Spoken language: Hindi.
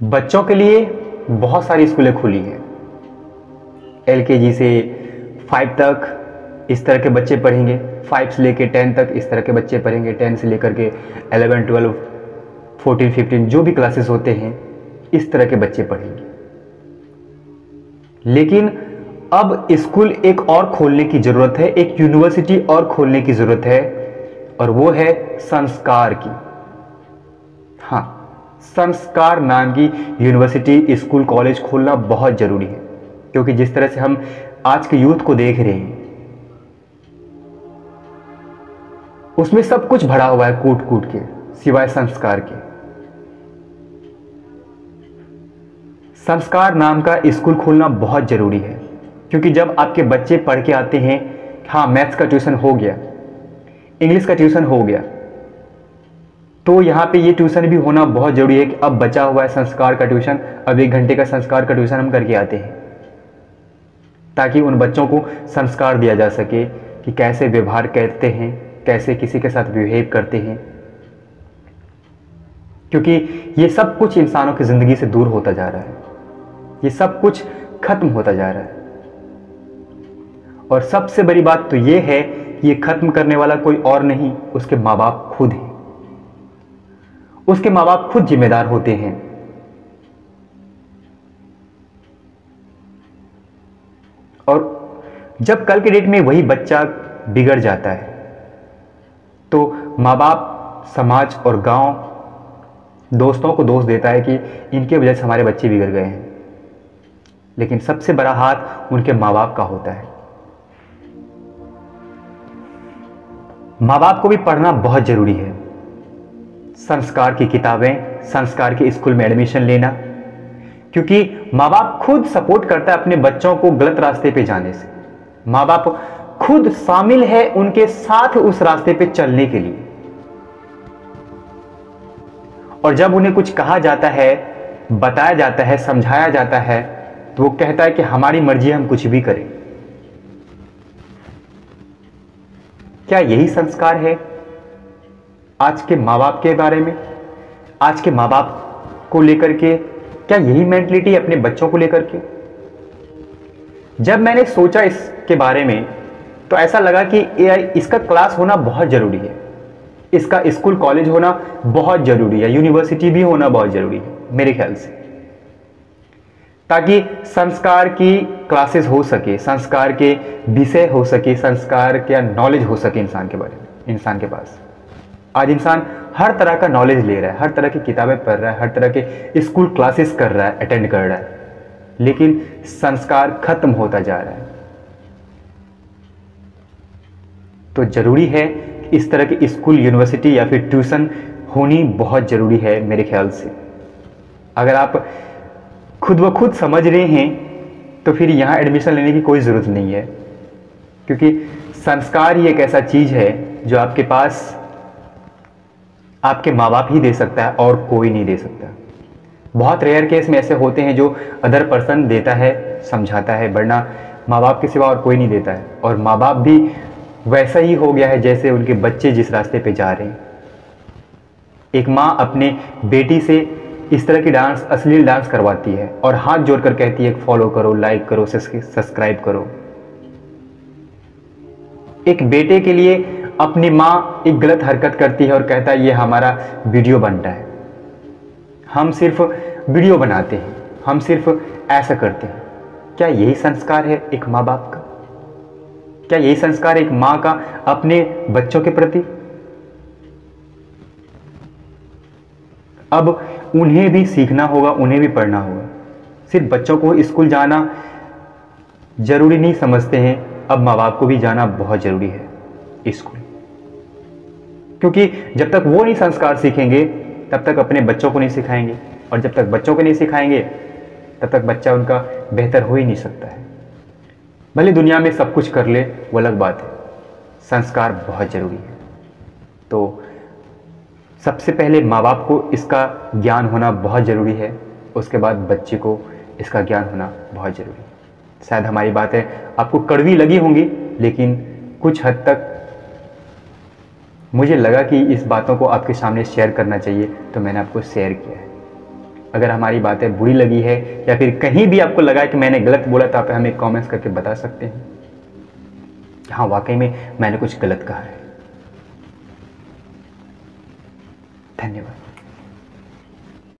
बच्चों के लिए बहुत सारी स्कूलें खुली हैं। LKG से 5 तक इस तरह के बच्चे पढ़ेंगे, 5 से लेकर 10 तक इस तरह के बच्चे पढ़ेंगे, 10 से लेकर के 11, 12, 14, 15 जो भी क्लासेस होते हैं इस तरह के बच्चे पढ़ेंगे। लेकिन अब स्कूल एक और खोलने की ज़रूरत है, एक यूनिवर्सिटी और खोलने की ज़रूरत है, और वो है संस्कार की। हाँ, संस्कार नाम की यूनिवर्सिटी, स्कूल, कॉलेज खोलना बहुत ज़रूरी है, क्योंकि जिस तरह से हम आज के यूथ को देख रहे हैं उसमें सब कुछ भरा हुआ है कूट कूट के, सिवाय संस्कार के। संस्कार नाम का स्कूल खोलना बहुत ज़रूरी है, क्योंकि जब आपके बच्चे पढ़ के आते हैं, हाँ मैथ्स का ट्यूशन हो गया, इंग्लिश का ट्यूशन हो गया, तो यहाँ पे ये ट्यूशन भी होना बहुत ज़रूरी है कि अब बचा हुआ है संस्कार का ट्यूशन, अब 1 घंटे का संस्कार का ट्यूशन हम करके आते हैं, ताकि उन बच्चों को संस्कार दिया जा सके कि कैसे व्यवहार करते हैं, कैसे किसी के साथ बिहेव करते हैं, क्योंकि ये सब कुछ इंसानों की ज़िंदगी से दूर होता जा रहा है, ये सब कुछ खत्म होता जा रहा है। और सबसे बड़ी बात तो ये है कि ये खत्म करने वाला कोई और नहीं, उसके माँ बाप खुद हैं। उसके माँ बाप खुद जिम्मेदार होते हैं। और जब कल के डेट में वही बच्चा बिगड़ जाता है तो माँ बाप, समाज और गांव दोस्तों को दोष देता है कि इनके वजह से हमारे बच्चे बिगड़ गए हैं, लेकिन सबसे बड़ा हाथ उनके माँ बाप का होता है। माँ बाप को भी पढ़ना बहुत ज़रूरी है, संस्कार की किताबें, संस्कार के स्कूल में एडमिशन लेना, क्योंकि माँ बाप खुद सपोर्ट करता है अपने बच्चों को गलत रास्ते पे जाने से। माँ बाप खुद शामिल है उनके साथ उस रास्ते पे चलने के लिए, और जब उन्हें कुछ कहा जाता है, बताया जाता है, समझाया जाता है, तो वो कहता है कि हमारी मर्जी, हम कुछ भी करें। क्या यही संस्कार है आज के माँ बाप के बारे में? आज के माँ बाप को लेकर के क्या यही मेंटलिटी है अपने बच्चों को लेकर के? जब मैंने सोचा इसके बारे में तो ऐसा लगा कि इसका क्लास होना बहुत ज़रूरी है, इसका स्कूल कॉलेज होना बहुत ज़रूरी है, यूनिवर्सिटी भी होना बहुत ज़रूरी है मेरे ख्याल से, ताकि संस्कार की क्लासेस हो सके, संस्कार के विषय हो सके, संस्कार का नॉलेज हो सके इंसान के बारे में। इंसान के पास आज इंसान हर तरह का नॉलेज ले रहा है, हर तरह की किताबें पढ़ रहा है, हर तरह के स्कूल क्लासेस कर रहा है, अटेंड कर रहा है, लेकिन संस्कार खत्म होता जा रहा है। तो जरूरी है कि इस तरह की स्कूल, यूनिवर्सिटी या फिर ट्यूशन होनी बहुत ज़रूरी है मेरे ख्याल से। अगर आप खुद ब खुद समझ रहे हैं तो फिर यहाँ एडमिशन लेने की कोई ज़रूरत नहीं है, क्योंकि संस्कार ही एक ऐसा चीज़ है जो आपके पास आपके माँ बाप ही दे सकता है और कोई नहीं दे सकता। बहुत रेयर केस में ऐसे होते हैं जो अदर पर्सन देता है, समझाता है, वरना माँ बाप के सिवा और कोई नहीं देता है। और माँ बाप भी वैसा ही हो गया है जैसे उनके बच्चे जिस रास्ते पे जा रहे हैं। एक माँ अपने बेटी से इस तरह की डांस, अश्लील डांस करवाती है और हाथ जोड़कर कहती है फॉलो करो, लाइक करो, सब्सक्राइब करो। एक बेटे के लिए अपनी माँ एक गलत हरकत करती है और कहता है ये हमारा वीडियो बनता है, हम सिर्फ वीडियो बनाते हैं, हम सिर्फ ऐसा करते हैं। क्या यही संस्कार है एक माँ बाप का? क्या यही संस्कार है एक माँ का अपने बच्चों के प्रति? अब उन्हें भी सीखना होगा, उन्हें भी पढ़ना होगा। सिर्फ बच्चों को स्कूल जाना जरूरी नहीं समझते हैं, अब माँ बाप को भी जाना बहुत जरूरी है स्कूल, क्योंकि जब तक वो नहीं संस्कार सीखेंगे तब तक अपने बच्चों को नहीं सिखाएंगे, और जब तक बच्चों को नहीं सिखाएंगे तब तक बच्चा उनका बेहतर हो ही नहीं सकता है। भले दुनिया में सब कुछ कर ले, वो अलग बात है, संस्कार बहुत ज़रूरी है। तो सबसे पहले माँ बाप को इसका ज्ञान होना बहुत ज़रूरी है, उसके बाद बच्चे को इसका ज्ञान होना बहुत ज़रूरी है। शायद हमारी बातें आपको कड़वी लगी होंगी, लेकिन कुछ हद तक मुझे लगा कि इस बातों को आपके सामने शेयर करना चाहिए, तो मैंने आपको शेयर किया है। अगर हमारी बातें बुरी लगी है या फिर कहीं भी आपको लगा कि मैंने गलत बोला तो आप हमें कमेंट्स करके बता सकते हैं। हाँ, वाकई में मैंने कुछ गलत कहा है। धन्यवाद।